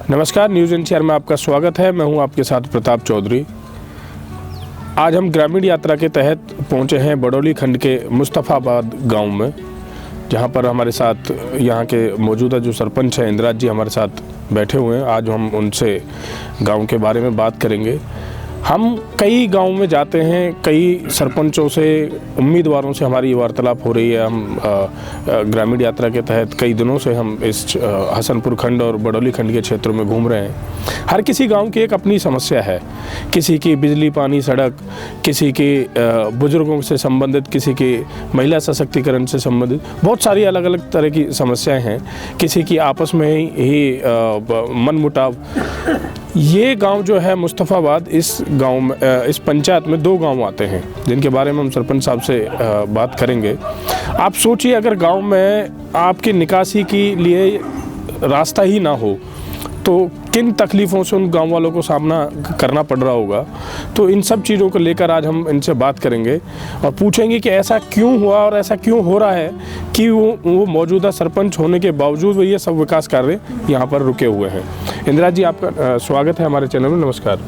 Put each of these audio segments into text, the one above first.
नमस्कार, news NCR में आपका स्वागत है। मैं हूं आपके साथ प्रताप चौधरी। आज हम ग्रामीण यात्रा के तहत पहुंचे हैं बडौली खंड के मुस्तफ़ाबाद गांव में, जहां पर हमारे साथ यहां के मौजूदा जो सरपंच हैं इंदिरा जी हमारे साथ बैठे हुए हैं। आज हम उनसे गांव के बारे में बात करेंगे। हम कई गांव में जाते हैं, कई सरपंचों से, उम्मीदवारों से हमारी वार्तालाप हो रही है। हम ग्रामीण यात्रा के तहत कई दिनों से हम इस हसनपुर खंड और बडौली खंड के क्षेत्रों में घूम रहे हैं। हर किसी गांव की एक अपनी समस्या है। किसी की बिजली, पानी, सड़क, किसी की बुजुर्गों से संबंधित, किसी की महिला सशक्तिकरण से संबंधित बहुत सारी अलग अलग तरह की समस्याएं हैं। किसी की आपस में ही मनमुटाव। ये गांव जो है मुस्तफ़ाबाद, इस गांव में, इस पंचायत में 2 गांव आते हैं जिनके बारे में हम सरपंच साहब से बात करेंगे। आप सोचिए, अगर गांव में आपकी निकासी के लिए रास्ता ही ना हो तो किन तकलीफ़ों से उन गांव वालों को सामना करना पड़ रहा होगा। तो इन सब चीज़ों को लेकर आज हम इनसे बात करेंगे और पूछेंगे कि ऐसा क्यों हुआ और ऐसा क्यों हो रहा है कि वो मौजूदा सरपंच होने के बावजूद वो ये सब विकास कार्य यहाँ पर रुके हुए हैं। इंदिरा जी, आपका स्वागत है हमारे चैनल में। नमस्कार।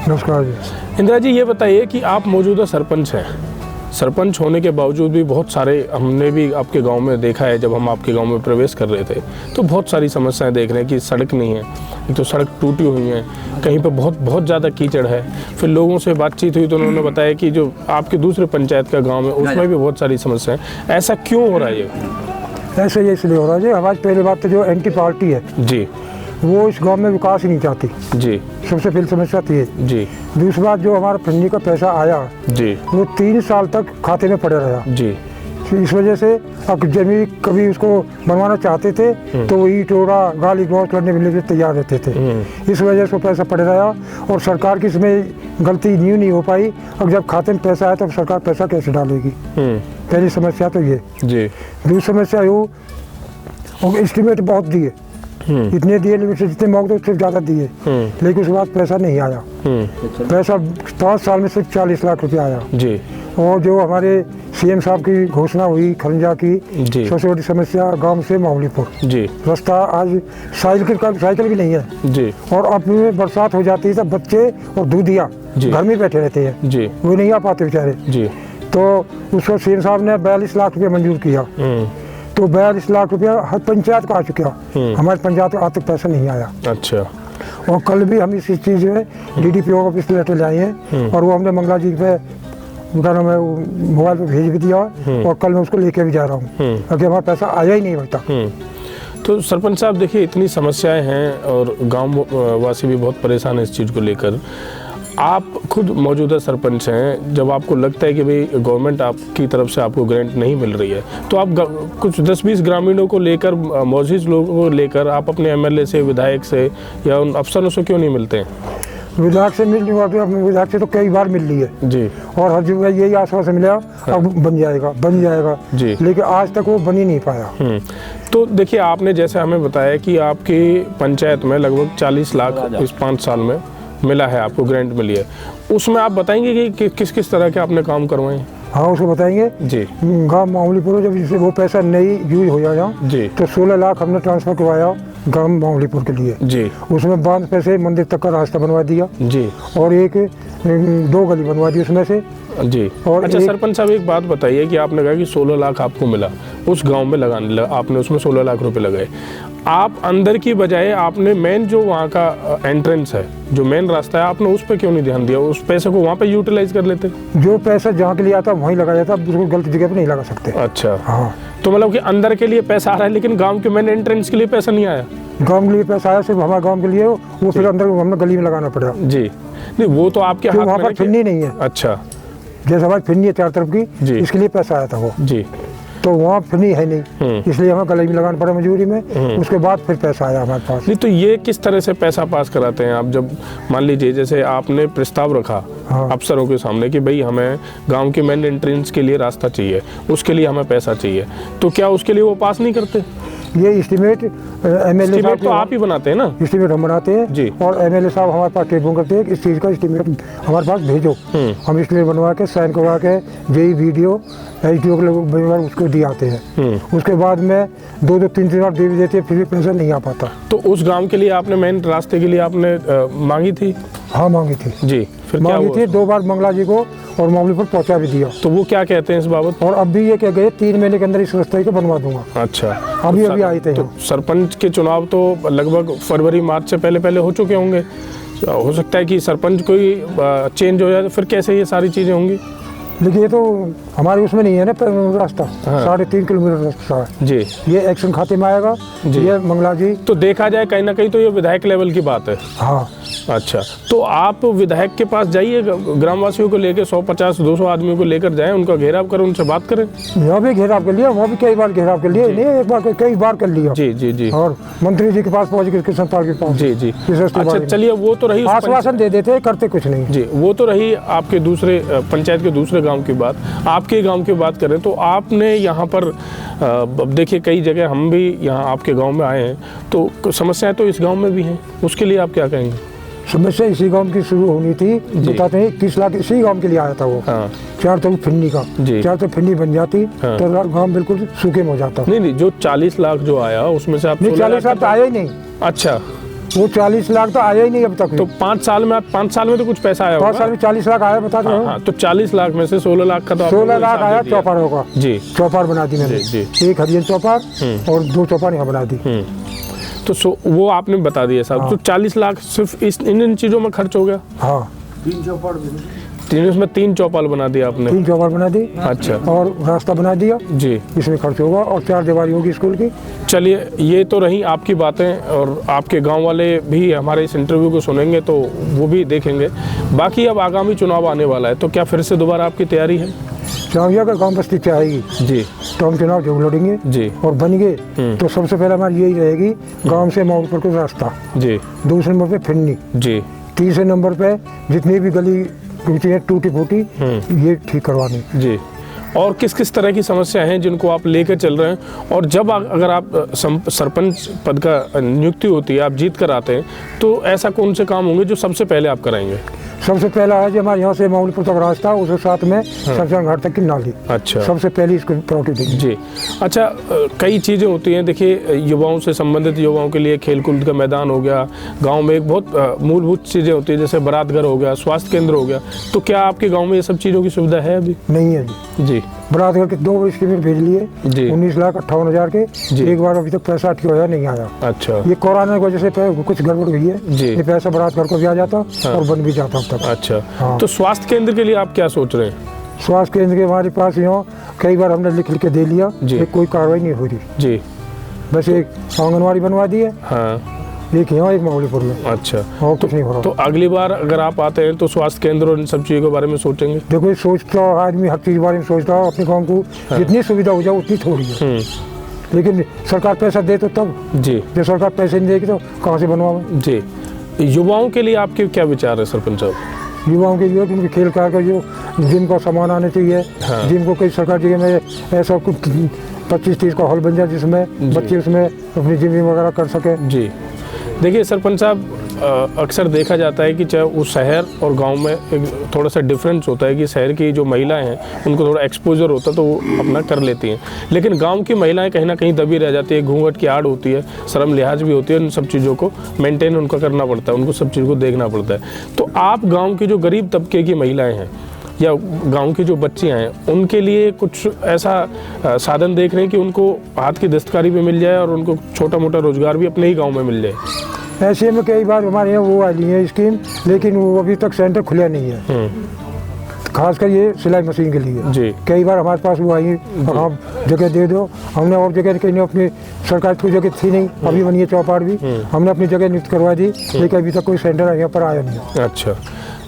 नमस्कार जी। इंदिरा जी, ये बताइए कि आप मौजूदा सरपंच हैं। सरपंच होने के बावजूद भी बहुत सारे, हमने भी आपके गांव में देखा है, जब हम आपके गांव में प्रवेश कर रहे थे तो बहुत सारी समस्याएं देख रहे हैं कि सड़क नहीं है, एक तो सड़क टूटी हुई है, कहीं पर बहुत ज़्यादा कीचड़ है। फिर लोगों से बातचीत हुई तो उन्होंने बताया कि जो आपके दूसरे पंचायत का गाँव है उसमें भी बहुत सारी समस्याएँ। ऐसा क्यों हो रहा है? ये ऐसे ही इसलिए हो रहा है जी, हमारी पहली बात तो जो एंटी पार्टी है जी, वो इस गांव में विकास ही नहीं चाहती जी। सबसे पहली समस्या थी जी। दूसरी बात, जो हमारा फंडी का पैसा आया जी, वो 3 साल तक खाते में पड़े रहा जी। इस वजह से अब जमीन कभी उसको बनवाना चाहते थे तो वही टोड़ा गाली गलौज करने के लिए तैयार रहते थे। इस वजह से पैसा पड़े रहा और सरकार की इसमें गलती नहीं हो पाई। अब जब खाते में पैसा आया तो सरकार पैसा कैसे डालेगी? पहली समस्या तो ये जी। दूसरी समस्या वो एस्टीमेट बहुत दिए, इतने दिए लिमिट से जितने मांगते उससे ज़्यादा दिए, लेकिन उसके बाद पैसा नहीं आया। पैसा 5 साल में सिर्फ 40 लाख रुपया आया जी। और जो हमारे सीएम साहब की घोषणा हुई खरंजा की, सबसे बड़ी समस्या गांव से मामलीपुर जी, रास्ता आज साइकिल भी नहीं है जी। और अब बरसात हो जाती है तो बच्चे और दूधिया घर में बैठे रहते हैं जी, वो नहीं आ पाते बेचारे जी। तो उसको सीएम साहब ने 42 लाख रुपया मंजूर किया, तो 42 लाख रुपया हर पंचायत को आ चुका। हमारे पंचायत को आज तक पैसा नहीं आया। अच्छा। और कल भी हम इस चीज़ में DDPO ऑफिस में लेटर लाए हैं और वो हमने मंगला जी पे उनका नाम है मोबाइल पे भेज भी दिया और कल मैं उसको लेके भी जा रहा हूँ, क्योंकि हमारा पैसा आया ही नहीं होता। तो सरपंच साहब देखिए, इतनी समस्याएं हैं और गाँव वासी भी बहुत परेशान है इस चीज़ को लेकर। आप खुद मौजूदा सरपंच हैं, जब आपको लगता है कि भाई गवर्नमेंट आपकी तरफ से आपको ग्रांट नहीं मिल रही है तो आप कुछ 10-20 ग्रामीणों को लेकर, मौजूद लोगों को लेकर आप अपने MLA से, विधायक से या उन अफसरों से क्यों नहीं मिलते हैं? विधायक से मिल नहीं पाते, अपने विधायक से तो कई बार मिल ली है जी। और हर जगह यही आश्वासन मिला अब बन जाएगा जी, लेकिन आज तक वो बन ही नहीं पाया। तो देखिए, आपने जैसे हमें बताया कि आपकी पंचायत में लगभग 40 लाख इस 5 साल में मिला है, आपको ग्रांट मिली है। उसमें आप बताएंगे कि किस किस तरह के आपने काम करवाए? हाँ, उसको बताएंगे जी। गाँव मामलीपुर जब इससे वो पैसा नहीं यूज हो जाएगा जी, तो 16 लाख हमने ट्रांसफर करवाया गाँव मामलीपुर के लिए जी। उसमें 5 पैसे मंदिर तक का रास्ता बनवा दिया जी, और 2 गली बनवा दी उसमें से जी। और अच्छा सरपंच साहब, एक बात बताइए कि आपने कहा कि 16 लाख आपको मिला उस गांव में लगाने, आपने उसमें 16 लाख रुपए लगाए। आप अंदर की बजाय आपने मेन जो वहाँ का एंट्रेंस है, जो मेन रास्ता है, आपने उस पर क्यों नहीं ध्यान दिया? उस पैसे को वहाँ पे यूटिलाइज कर लेते। जो पैसा जहाँ के लिए आता वहीं लगाया जाता, बिल्कुल गलत जगह पे नहीं लगा सकते। अच्छा हाँ। तो मतलब कि अंदर के लिए पैसा आ रहा है लेकिन गाँव के मेन एंट्रेंस के लिए पैसा नहीं आया? गाँव के लिए पैसा आया सिर्फ हमारे गाँव के लिए, वो फिर अंदर हमने गली में लगाना पड़ा जी। नहीं, वो तो आपके हाथ में, वहाँ पर फिरनी नहीं है। अच्छा, जैसे हमारी फिरनी है 4 तरफ की, इसके लिए पैसा आया था वो जी। तो वहाँ फिरनी है नहीं, इसलिए हमें गले में लगाना पड़ा मजबूरी में। उसके बाद फिर पैसा आया हमारे पास। नहीं, तो ये किस तरह से पैसा पास कराते हैं आप? जब मान लीजिए जैसे आपने प्रस्ताव रखा अफसरों के सामने कि भाई हमें गांव के मेन एंट्रेंस के लिए रास्ता चाहिए, उसके लिए हमें पैसा चाहिए, तो क्या उसके लिए वो पास नहीं करते? ये एस्टीमेट एमएलए एस्टीमेट तो आप ही बनाते हैं ना? एस्टीमेट हम बनाते हैं जी। और एमएलए साहब हमारे पास टेलीफोन करते हैं कि इस चीज़ का एस्टीमेट हमारे पास भेजो। हम एस्टीमेट बनवा के साइन करवा के जेई वीडियो एसडीओ के लोग उसको दिए आते हैं। उसके बाद में 2-2 3-3 बार दे भी देते हैं, फिर भी पैसा नहीं आ पाता। तो उस गांव के लिए आपने मेन रास्ते के लिए आपने मांगी थी? हाँ मांगी थी जी। फिर क्या मांगी हुआ? थी 2 बार मंगला जी को और मामले पर पहुंचा भी दिया। तो वो क्या कहते हैं इस बाबत? और अब भी ये कह गए 3 महीने के अंदर इस रास्ते को बनवा दूंगा। अच्छा। अभी आए थे। तो सरपंच के चुनाव तो लगभग फरवरी मार्च से पहले हो चुके होंगे। हो सकता है कि सरपंच कोई चेंज हो जाए तो फिर कैसे ये सारी चीज़ें होंगी? लेकिन ये तो हमारे उसमें नहीं है ना रास्ता। 3.5 किलोमीटर रास्ता है जी। ये एक्शन खाते में आएगा जी। ये मंगला जी। तो देखा जाए कहीं ना कहीं तो ये विधायक लेवल की बात है। हाँ। अच्छा, तो आप विधायक के पास जाइए, ग्रामवासियों को लेकर 150-200 आदमियों को लेकर जाएं, उनका घेराव करें, उनसे बात करें। यहाँ भी घेराव कर लिया, वहाँ भी कई बार घेराव कर लिया, नहीं एक बार कई बार कर लिया। जी जी जी। और मंत्री जी के पास पहुँच गए, कृष्ण पाल के पास। जी जी। अच्छा चलिए, वो तो रही आश्वासन दे देते, करते कुछ नहीं। जी, वो तो रही आपके दूसरे पंचायत के दूसरे गांव की बात। आपके गांव की बात करें तो आपने यहाँ पर देखिए कई जगह हम भी यहाँ आपके गांव में आए हैं, तो समस्याएं तो इस गांव में भी हैं, उसके लिए आप क्या कहेंगे? समस्या इसी गांव की शुरू होनी थी। बताते हैं 21 लाख इसी गांव के लिए आया था वो। हाँ। 4 तो फिन्नी का, 4 तो फिन्नी बन जाती। हाँ। तो गांव बिल्कुल सूखे में हो जाता। नहीं, जो 40 लाख जो आया उसमें से आप 40 लाख तो आया ही नहीं। अच्छा, वो 40 लाख तो आया ही नहीं अब तक। तो 5 साल में तो कुछ पैसा आया 5 साल में 40 लाख आया, बता दो। हाँ, तो 40 लाख में से 16 लाख का तो 16 लाख आया चौपारों का। जी। चौपार बना दी मैंने। जी। 1 हरियन चौपार और 2 चौपार यहाँ बना दी। तो वो आपने बता दिया साहब। तो 40 लाख सिर्फ इन चीज़ों में खर्च हो गया। हाँ। 3 चौपाल बना दिया आपने? 3 चौपाल बना दी। अच्छा। और रास्ता बना दिया। जी। इसमें खर्च होगा और 4 दीवारी होगी स्कूल की। चलिए, ये तो रही आपकी बातें, और आपके गांव वाले भी हमारे इस इंटरव्यू को सुनेंगे तो वो भी देखेंगे। बाकी अब आगामी चुनाव आने वाला है, तो क्या फिर से दोबारा आपकी तैयारी है? चुनाव अगर गाँव बस्ती चाहेगी जी तो हम चुनाव जरूर लड़ेंगे जी। और बन गए तो सबसे पहले हमारी यही रहेगी गाँव से माउंटपुर का रास्ता। जी। दूसरे नंबर पे फिरनी। जी। तीसरे नंबर पे जितनी भी गली टूटी है, टूटी फूटी, ये ठीक करवानी। जी। और किस किस तरह की समस्या हैं जिनको आप लेकर चल रहे हैं? और जब अगर आप सरपंच पद का नियुक्ति होती है, आप जीत कर आते हैं, तो ऐसा कौन से काम होंगे जो सबसे पहले आप कराएंगे? सबसे पहला है जो हमारे यहाँ से माउंटपुर तक रास्ता, उसके साथ में शमशान घाट तक की नाली। अच्छा। सबसे पहली इसको प्रायोरिटी देंगे। जी। अच्छा, कई चीज़ें होती हैं, देखिए युवाओं से संबंधित, युवाओं के लिए खेल कूद का मैदान हो गया, गांव में एक बहुत मूलभूत चीज़ें होती है, जैसे बारात घर हो गया, स्वास्थ्य केंद्र हो गया, तो क्या आपके गाँव में ये सब चीज़ों की सुविधा है अभी? नहीं है जी। जी। बारात घर के 2 एस्टीमेट भेज लिए, 19,58,000 के। एक बार अभी तक पैसा अटका नहीं आया। अच्छा। ये कोरोना की वजह से कुछ गड़बड़ हुई है। जी। ये पैसा बारात घर को भी आ जाता और बन भी जाता अब तक। अच्छा। हाँ। तो स्वास्थ्य केंद्र के लिए आप क्या सोच रहे हैं? स्वास्थ्य केंद्र के हमारे पास यहाँ कई बार हमने लिख के दे लिया, कोई कार्रवाई नहीं हो रही। जी। बस एक आंगनवाड़ी बनवा दी है। हाँ। एक यहाँ एक माहौलीपुर में। अच्छा। और कुछ नहीं हो रहा। तो अगली बार अगर आप आते हैं तो स्वास्थ्य केंद्र और इन सब चीज़ों के बारे में सोचेंगे? देखो सोचता आदमी हर चीज़ के बारे में सोचता है, अपने गाँव को जितनी सुविधा हो जाए उतनी थोड़ी है। लेकिन सरकार पैसा दे तो तब। जी। जब सरकार पैसे नहीं देगी तो कहाँ से बनवाएं? जी। युवाओं के लिए आपके क्या विचार है सरपंच साहब? युवाओं के लिए उनके खेल का जो जिम का सामान आने चाहिए। हाँ। जिम को कई सरकार जगह में ऐसा कुछ 25-30 का हॉल बन जाए जिसमें बच्चे उसमें अपनी जिम वगैरह कर सके। जी। देखिए सरपंच साहब, अक्सर देखा जाता है कि चाहे उस शहर और गांव में एक थोड़ा सा डिफरेंस होता है कि शहर की जो महिलाएं हैं उनको थोड़ा एक्सपोजर होता है तो वो अपना कर लेती हैं, लेकिन गांव की महिलाएं कहीं ना कहीं दबी रह जाती है, घूंघट की आड़ होती है, शर्म लिहाज भी होती है, उन सब चीज़ों को मेंटेन उनका करना पड़ता है, उनको सब चीज़ को देखना पड़ता है। तो आप गाँव की जो गरीब तबके की महिलाएँ हैं या गांव की जो बच्चियां हैं उनके लिए कुछ ऐसा साधन देख रहे हैं कि उनको हाथ की दस्तकारी भी मिल जाए और उनको छोटा मोटा रोजगार भी अपने ही गांव में मिल जाए? ऐसे में कई बार हमारे यहाँ वो आई है स्कीम, लेकिन वो अभी तक सेंटर खुला नहीं है, खासकर ये सिलाई मशीन के लिए। जी। कई बार हमारे पास वो आई, आप जगह दे दो, हमने और जगह कहीं अपनी सरकार की जगह थी नहीं, अभी बनी है चौपाड़ भी, हमने अपनी जगह नियुक्त करवा दी, लेकिन अभी तक कोई सेंटर यहाँ पर आया नहीं। अच्छा,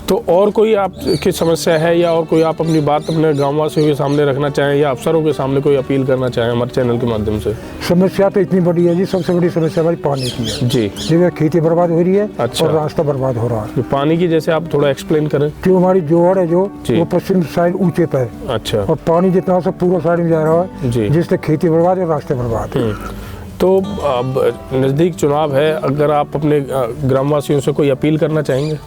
तो और कोई आपकी समस्या है या और कोई आप अपनी बात अपने गाँववासियों के सामने रखना चाहें या अफसरों के सामने कोई अपील करना चाहें हमारे चैनल के माध्यम से? समस्या तो इतनी बड़ी है जी, सबसे बड़ी समस्या हमारी पानी की है। जी। जगह खेती बर्बाद हो रही है। अच्छा। और रास्ता बर्बाद हो रहा है। पानी की जैसे आप थोड़ा एक्सप्लेन करें। जो हमारी जोड़ है जो वो पश्चिम साइड ऊंचे पे है। अच्छा। और पानी जितना सब पूरा साइड में जा रहा है, जिससे खेती बर्बाद और रास्ते बर्बाद है। तो अब नज़दीक चुनाव है, अगर आप अपने ग्रामवासियों से कोई अपील करना चाहेंगे?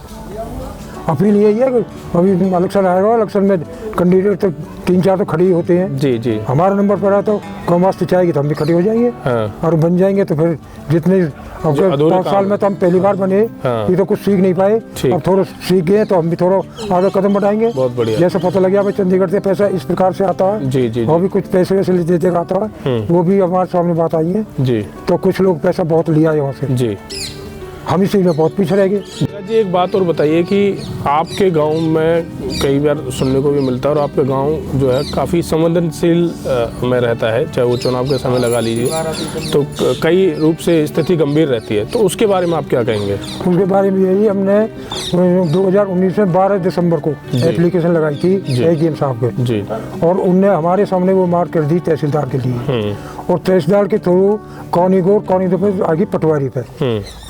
अपील यही है कि अभी इलेक्शन आएगा, इलेक्शन में कैंडिडेट तो 3-4 तो खड़ी होते हैं। जी जी। हमारा नंबर पर है तो कम वास्ते चाहेगी तो हम भी खड़े हो जाएंगे। हाँ। और बन जाएंगे तो फिर जितने 5 साल में तो हम पहली बार बने, हाँ। ये तो कुछ सीख नहीं पाए, ठीक। अब थोड़ा सीख गए तो हम भी थोड़ा आगे कदम बढ़ाएंगे। बहुत बढ़िया। जैसे पता लग गया भाई चंडीगढ़ से पैसा इस प्रकार से आता है, जी जी वो भी कुछ पैसे वैसे दे देगा आता है, वो भी हमारे सामने बात आई है। जी तो कुछ लोग पैसा बहुत लिया है वहाँ से, जी। हम इसी में बहुत पीछे रह गए। जी, एक बात और बताइए कि आपके गांव में कई बार सुनने को भी मिलता है, और आपका गांव जो है काफ़ी संवेदनशील में रहता है, चाहे वो चुनाव के समय लगा लीजिए, तो कई रूप से स्थिति गंभीर रहती है, तो उसके बारे में आप क्या कहेंगे? उसके बारे में यही हमने 2019 में 12 दिसंबर को एप्लीकेशन लगाई थी एसडीएम साहब के जी। और उनने हमारे सामने वो मार्क कर दी तहसीलदार के लिए, और तहसीलदार के थ्रू कौनी पे आगे पटवारी पे,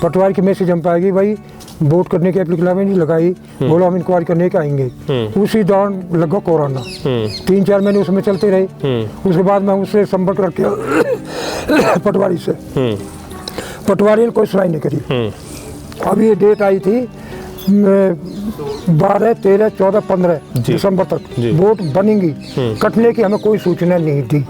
पटवारी की मैसेज हम पाएगी भाई वोट करने की एप्लीकेशन नहीं लगाई, बोलो हम इंक्वायरी करने के आएंगे। उसी दौरान लगा कोरोना, 3-4 महीने उसमें चलते रहे। उसके बाद मैं उससे संपर्क रखे पटवारी से, पटवारी ने कोई सुनाई नहीं करी। अभी ये डेट आई थी 12, 13, 14, 15 दिसंबर तक वोट बनेंगी, कटने की हमें कोई सूचना नहीं दी।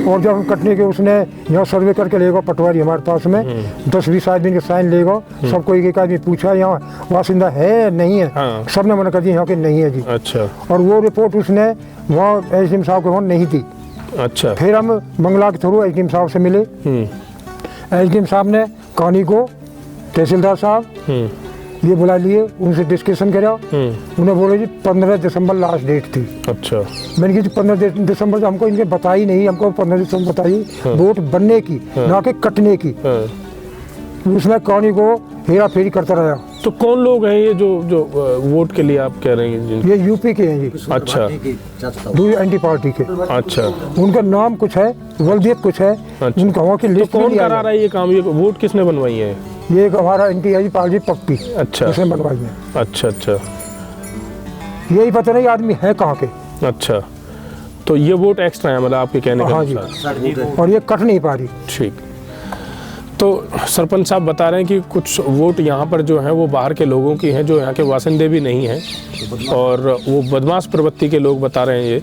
और जब हम कटने के उसने यहाँ सर्वे करके लेगा पटवारी हमारे पास में 10-20 आदमी के साइन लेगा, सबको एक आदमी पूछा यहाँ वासिंदा है नहीं है, हाँ। सबने मना कर दिया यहाँ के नहीं है जी। अच्छा। और वो रिपोर्ट उसने वहाँ एसडीएम साहब के वहाँ नहीं दी। अच्छा। फिर हम मंगला के थ्रू एसडीएम साहब से मिले, एसडीएम साहब ने कहानी को तहसीलदार साहब ये बुला लिए, उनसे डिस्कशन करा, उन्हें बोले जी 15 दिसंबर लास्ट डेट थी। अच्छा। मैंने कहा जी 15 दिसंबर से हमको इनके बताई नहीं, हमको 15 दिसंबर बताई वोट बनने की, ना कि कटने की। उसमें कहानी को हेरा फेरी करता रहा। तो कौन लोग हैं ये जो वोट के लिए आप कह रहे हैं? ये यूपी के हैं जी। अच्छा। दूसरी एंटी पार्टी के। अच्छा। उनका नाम कुछ है, वल्दियत कुछ है। अच्छा। उनका वहाँ की लिस्ट कौन करा रहा है ये काम? ये वोट किसने बनवाई है? ये हमारा एंटी आई पार्टी पप्पी। अच्छा। उसने बनवाई है। अच्छा अच्छा। यही पता नहीं आदमी है कहाँ के। अच्छा। तो ये वोट एक्स्ट्रा है मतलब आपके कहने का? हाँ जी। और ये कट नहीं पा रही। ठीक। तो सरपंच साहब बता रहे हैं कि कुछ वोट यहाँ पर जो हैं वो बाहर के लोगों की हैं, जो यहाँ के वासिंदे भी नहीं हैं, और वो बदमाश प्रवृत्ति के लोग बता रहे हैं ये।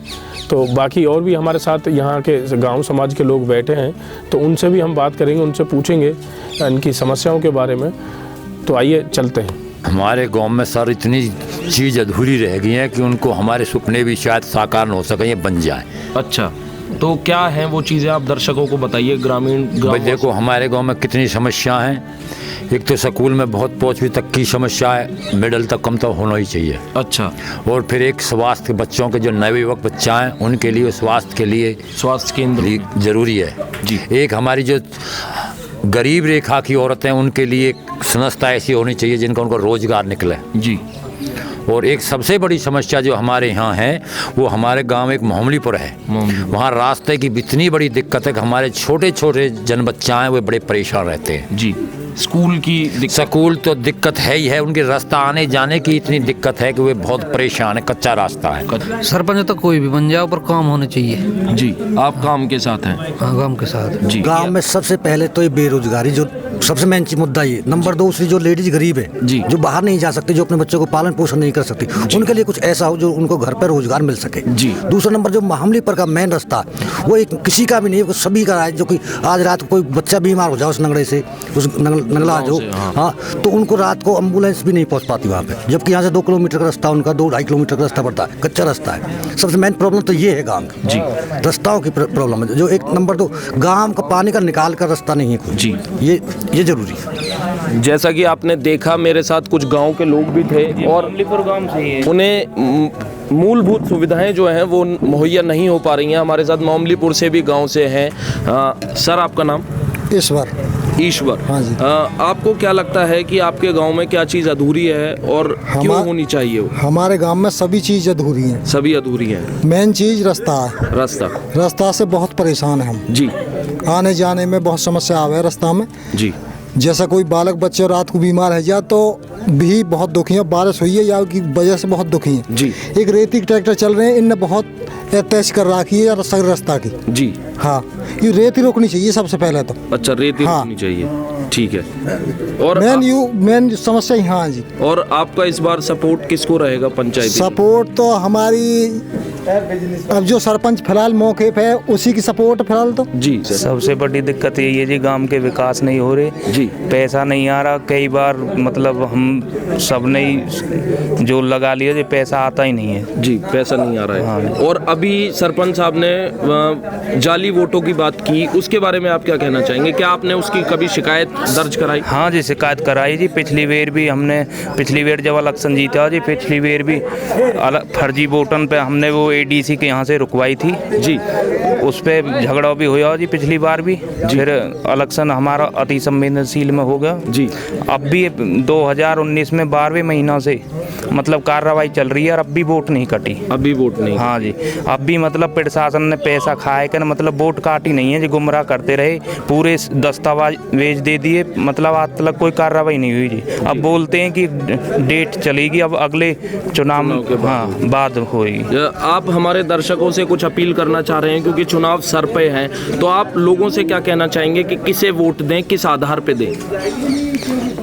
तो बाकी और भी हमारे साथ यहाँ के गांव समाज के लोग बैठे हैं, तो उनसे भी हम बात करेंगे, उनसे पूछेंगे इनकी समस्याओं के बारे में। तो आइए चलते हैं। हमारे गांव में सर इतनी चीज़ अधूरी रह गई है कि उनको हमारे सपने भी शायद साकार न हो सके, ये बन जाए। अच्छा, तो क्या हैं वो चीज़ें, आप दर्शकों को बताइए। ग्रामीण भाई देखो हमारे गांव में कितनी समस्या हैं। एक तो स्कूल में बहुत 5वीं तक की समस्या है, मिडिल तक कम तो होना ही चाहिए। अच्छा। और फिर एक स्वास्थ्य, बच्चों के जो नवयुवक बच्चा हैं उनके लिए स्वास्थ्य के लिए स्वास्थ्य केंद्र जरूरी है जी। एक हमारी जो गरीब रेखा की औरतें, उनके लिए संस्था ऐसी होनी चाहिए जिनका उनको रोजगार निकले जी। और एक सबसे बड़ी समस्या जो हमारे यहाँ है वो हमारे गांव एक मोहम्मलीपुर है, वहाँ रास्ते की इतनी बड़ी दिक्कत है कि हमारे छोटे छोटे जन बच्चा हैं वो बड़े परेशान रहते हैं जी। स्कूल की स्कूल तो दिक्कत है ही है, उनके रास्ता आने जाने की इतनी दिक्कत है कि वे बहुत परेशान है, कच्चा रास्ता है। सरपंच तो कोई भी बन जाओ पर काम होने चाहिए जी। आप काम के साथ हैं? हाँ, काम के साथ जी। गांव में सबसे पहले तो ये बेरोजगारी जो सबसे मेन मुद्दा ये। नंबर 2 दूसरी जो लेडीज गरीब है जी, जो बाहर नहीं जा सकती, जो अपने बच्चों को पालन पोषण नहीं कर सकती, उनके लिए कुछ ऐसा हो जो उनको घर पर रोजगार मिल सके जी। दूसरा नंबर जो मामलीपुर का मेन रास्ता वो एक किसी का भी नहीं, वो सभी का है। जो कि आज रात को कोई बच्चा बीमार हो जाए उस नंगड़े से, उस नंगला जो हाँ, तो उनको रात को एम्बुलेंस भी नहीं पहुंच पाती वहाँ पे, जबकि यहाँ से 2 किलोमीटर का रास्ता, उनका 2-2.5 किलोमीटर का रास्ता पड़ता है, कच्चा रास्ता है। सबसे मेन प्रॉब्लम तो ये है गाँव की जी, रास्ताओं की प्रॉब्लम है। जो एक नंबर 2 गाँव का पानी का निकाल का रास्ता नहीं है कोई जी, ये जरूरी है। जैसा कि आपने देखा मेरे साथ कुछ गांव के लोग भी थे और उन्हें मूलभूत सुविधाएं जो हैं वो मुहैया नहीं हो पा रही हैं। हमारे साथ मोहम्मलीपुर से भी गांव से हैं। सर आपका नाम? ईश्वर। हाँ जी। आपको क्या लगता है कि आपके गांव में क्या चीज़ अधूरी है और क्यों होनी चाहिए वो? हमारे गांव में सभी चीज़ अधूरी हैं। सभी अधूरी हैं। मेन चीज़ रास्ता है। रास्ता से बहुत परेशान है हम जी। आने जाने में बहुत समस्या आवे रास्ता में जी। जैसा कोई बालक बच्चे रात को बीमार है जा तो भी बहुत दुखी है, बारिश हुई है या की वजह से बहुत दुखी है जी। एक रेती के ट्रैक्टर चल रहे हैं, इनने बहुत अटैच कर रखी है सर रास्ता की। जी हाँ, ये रेत ही रोकनी चाहिए सबसे पहले तो। अच्छा, रेत ही हाँ। रोकनी चाहिए, ठीक है। और मेन समस्या यहाँ है जी। और आपका इस बार सपोर्ट किसको रहेगा पंचायत? सपोर्ट तो हमारी अब जो सरपंच फिलहाल मौके पे है उसी की सपोर्ट फिलहाल तो। जी सबसे बड़ी दिक्कत यही है जी, गांव के विकास नहीं हो रहे जी, पैसा नहीं आ रहा। कई बार मतलब हम सब ने ही जो लगा लिया जी, पैसा आता ही नहीं है जी, पैसा नहीं आ रहा है। हाँ। और अभी सरपंच साहब ने जाली वोटों की बात की, उसके बारे में आप क्या कहना चाहेंगे? क्या आपने उसकी कभी शिकायत दर्ज कराई? हाँ जी, शिकायत कराई जी। पिछली बार भी हमने, पिछली बार जब इलेक्शन जीता जी, पिछली बार भी फर्जी वोटन पे हमने वो एडीसी के यहाँ से रुकवाई थी जी, उस पर झगड़ा भी हुआ जी पिछली बार भी। फिर इलेक्शन हमारा अति संवेदनशील में हो गया जी। अब भी 2019 में 12वें महीना से मतलब कार्रवाई चल रही है और अब भी वोट नहीं कटी। अभी वोट नहीं? हाँ जी, अब भी मतलब प्रशासन ने पैसा खाए कर मतलब वोट काटी नहीं है जी, गुमराह करते रहे, पूरे दस्तावेज दे दिए, मतलब आज तक कोई कार्रवाई नहीं हुई जी। अब बोलते हैं कि डेट चलेगी, अब अगले चुनाव के हाँ बाद होगी। आप हमारे दर्शकों से कुछ अपील करना चाह रहे हैं, क्योंकि चुनाव सर पे हैं, तो आप लोगों से क्या कहना चाहेंगे कि किसे वोट दें, किस आधार पे दें?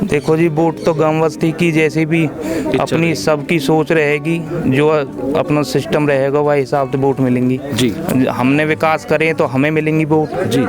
देखो जी, वोट तो गाँव बस्ती की जैसे भी अपनी सबकी सोच रहेगी, जो अपना सिस्टम रहेगा वह हिसाब से वोट मिलेंगी जी। हमने विकास करें तो हमें मिलेंगी वोट जी।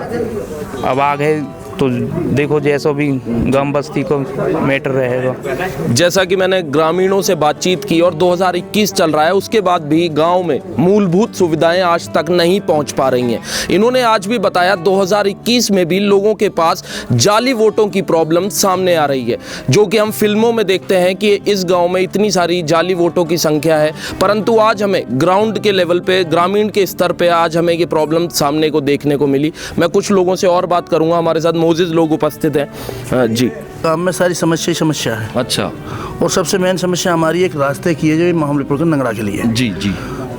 अब आगे तो देखो जैसा भी गाँव बस्ती को मैटर रहेगा। जैसा कि मैंने ग्रामीणों से बातचीत की और 2021 चल रहा है, उसके बाद भी गांव में मूलभूत सुविधाएं आज तक नहीं पहुंच पा रही हैं। इन्होंने आज भी बताया 2021 में भी लोगों के पास जाली वोटों की प्रॉब्लम सामने आ रही है, जो कि हम फिल्मों में देखते हैं कि इस गाँव में इतनी सारी जाली वोटों की संख्या है, परंतु आज हमें ग्राउंड के लेवल पे, ग्रामीण के स्तर पे आज हमें ये प्रॉब्लम सामने को देखने को मिली। मैं कुछ लोगों से और बात करूंगा, हमारे साथ मौजूद लोग उपस्थित हैं। जी, गाँव में सारी समस्या ही समस्या है। अच्छा। और सबसे मेन समस्या हमारी एक रास्ते की है जो मामलेपुर के नंगड़ा के लिए। जी जी।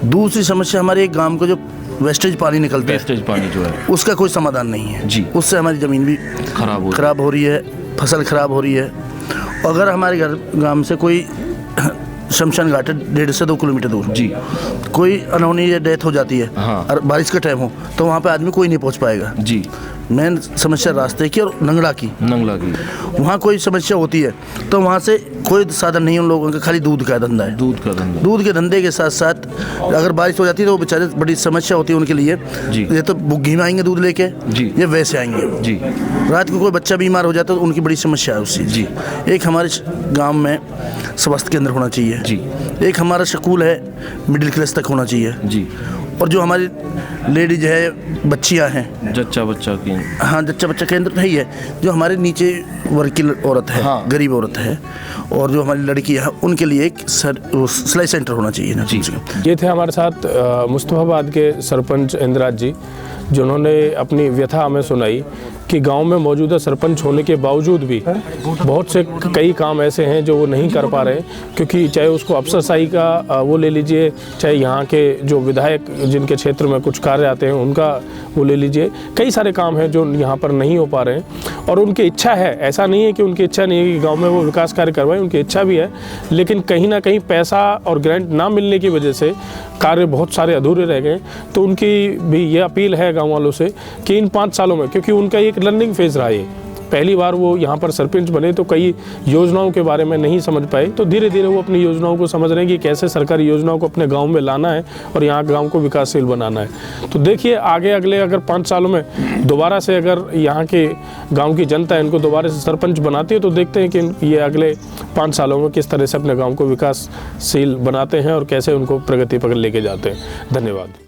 दूसरी समस्या हमारे एक गांव को जो वेस्टेज पानी निकलता है, वेस्टेज पानी जो है उसका कोई समाधान नहीं है जी। उससे हमारी ज़मीन भी खराब हो रही है, फसल खराब हो रही है। अगर हमारे गाँव से कोई शमशान घाट है 1.5 से 2 किलोमीटर दूर जी, कोई अनहोनी या डेथ हो जाती है और बारिश का टाइम हो तो वहाँ पे आदमी कोई नहीं पहुँच पाएगा जी। मेन समस्या रास्ते की और नंगड़ा की वहाँ कोई समस्या होती है तो वहाँ से कोई साधन नहीं, उन लोगों का खाली दूध का धंधा है। दूध के धंधे के साथ साथ अगर बारिश हो जाती है तो वो बेचारे बड़ी समस्या होती है उनके लिए जी। ये तो बुग्घी में आएंगे दूध लेके जी, ये वैसे आएंगे जी। रात को कोई बच्चा बीमार हो जाता है तो उनकी बड़ी समस्या है उससे जी। एक हमारे गाँव में स्वास्थ्य केंद्र होना चाहिए जी। एक हमारा स्कूल है मिडिल क्लास तक होना चाहिए जी। और जो हमारी लेडीज है, बच्चियां हैं, जच्चा बच्चा केंद्र तो ही है। जो हमारे नीचे वर्ग की औरत है, गरीब औरत है, और जो हमारी लड़की है उनके लिए एक सिलाई सेंटर होना चाहिए ना जी। ये थे हमारे साथ मुस्तफाबाद के सरपंच इंदिराज जी, जिन्होंने अपनी व्यथा हमें सुनाई कि गांव में मौजूदा सरपंच होने के बावजूद भी बहुत से कई काम ऐसे हैं जो वो नहीं कर पा रहे, क्योंकि चाहे उसको अफसरशाही का वो ले लीजिए, चाहे यहाँ के जो विधायक जिनके क्षेत्र में कुछ कार्य आते हैं उनका वो ले लीजिए, कई सारे काम हैं जो यहाँ पर नहीं हो पा रहे हैं। और उनकी इच्छा है, ऐसा नहीं है कि उनकी इच्छा नहीं है कि गाँव में वो विकास कार्य करवाएं, उनकी इच्छा भी है, लेकिन कहीं ना कहीं पैसा और ग्रांट ना मिलने की वजह से कार्य बहुत सारे अधूरे रह गए। तो उनकी भी ये अपील है गाँव वालों से कि इन 5 सालों में, क्योंकि उनका एक लर्निंग फेज रहा है, पहली बार वो यहाँ पर सरपंच बने तो कई योजनाओं के बारे में नहीं समझ पाए, तो धीरे धीरे वो अपनी योजनाओं को समझ रहे हैं कि कैसे सरकारी योजनाओं को अपने गांव में लाना है और यहाँ गांव को विकासशील बनाना है। तो देखिए आगे अगले अगर 5 सालों में दोबारा से अगर यहाँ के गांव की जनता इनको दोबारा से सरपंच बनाती है तो देखते हैं कि ये अगले 5 सालों में किस तरह से अपने गाँव को विकासशील बनाते हैं और कैसे उनको प्रगति पर लेके जाते हैं। धन्यवाद।